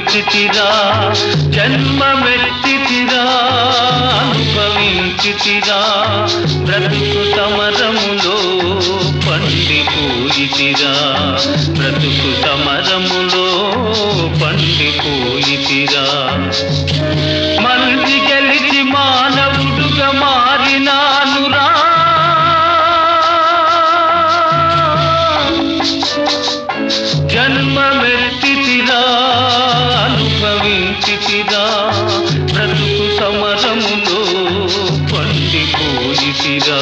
అనుభవించితిరా జన్మమెత్తితిరా అనుభవించితిరా బ్రతుకు సమరములో పండిపోయితిరా బ్రతుకు సమరములో పండిపోయితిరా మంచి గెలిచి మానవుడుగా మారినానురా జన్మమెత్తితిరా అనుభవించితిరా బ్రతుకు సమరములో పండిపోయితిరా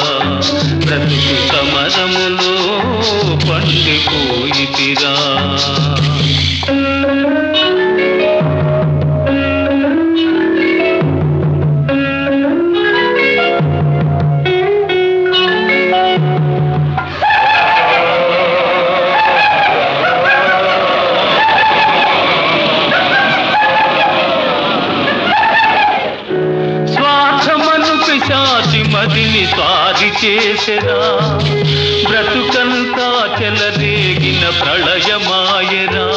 బ్రతుకు సమరములో పండిపోయితిరా మదిని స్వారి చేసెరా బ్రతుకంతా చెలరేగిన ప్రళయమాయరా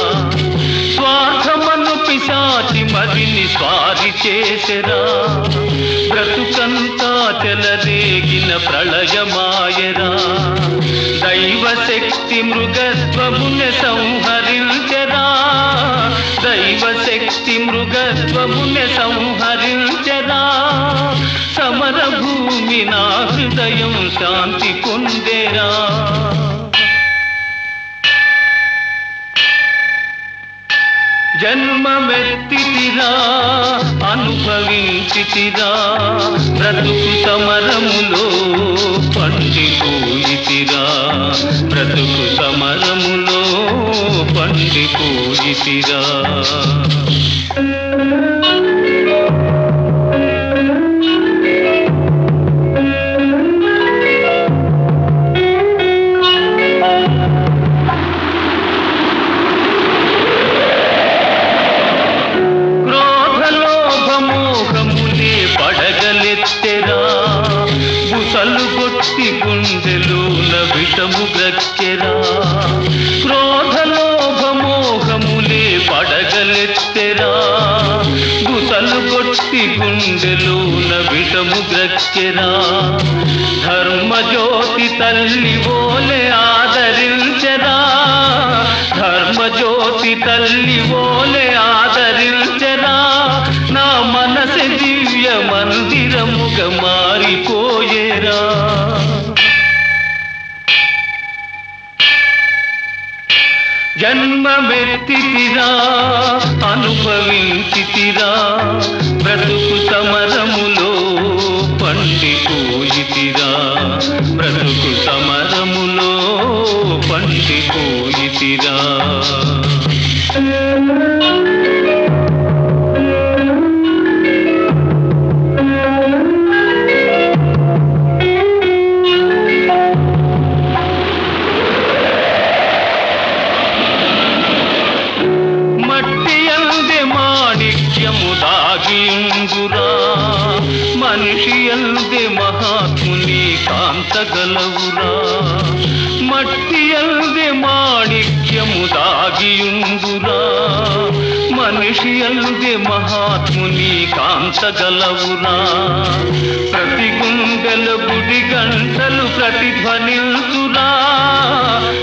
స్వార్థమను పిశాచి మదిని స్వారి చేసెరా బ్రతుకంతా చెలరేగిన ప్రళయమాయరా దైవశక్తి మృగత్వముని సంహరించెరా దైవశక్తి మృగత్వముని సంహరించెరా సమర భూమి నా హృదయం శాంతి పొందేరా జన్మమెత్తితిరా అనుభవించితిరా బ్రతుకు సమరములో పండిపోయితిరా బ్రతుకు సమరములో పండిపోయితిరా బుసలు కొట్టి గుండెలోన విషము గ్రక్కెరా క్రోధలోభమోహములే పడగలెత్తెరా బుసలు కొట్టి గుండెలోన విషము గ్రక్కెరా ధర్మజ్యోతి తల్లి ఓలే ఆదరించెరా ధర్మజ్యోతి తల్లి ఓలే ఆదరించెరా నా మనసు దివ్య మందిరముగా మారిపోయేరా జన్మమెత్తితిరా అనుభవించితిరా బ్రతుకు సమరములో పండిపోయితిరా బ్రతుకు సమరములో పండిపోయితిరా దాగియుందురా మనిషి యందే మహాత్ముని కాంతగలవురా మట్టి యందే మాణిక్యము దాగియుందురా మనిషి యందే మహాత్ముని కాంతగలవురా ప్రతి గుండెల గుడి గంటలు ప్రతిధ్వనిల్చురా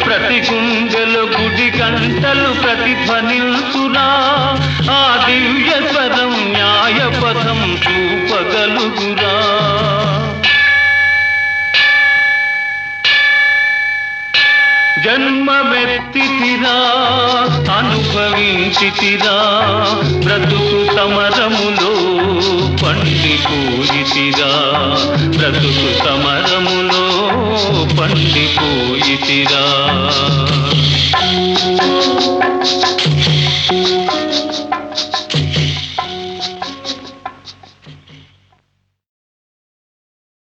ప్రతి గుండెల గుడి గంటలు ప్రతిధ్వనిల్చురా ఆ దివ్య స్వరం న్యాయ పథం చూపగలుగురా జన్మమెత్తితిరా అనుభవించితిరా బ్రతుకు సమరములో పండిపోయితిరా బ్రతుకు సమరములో పండిపోయితిరా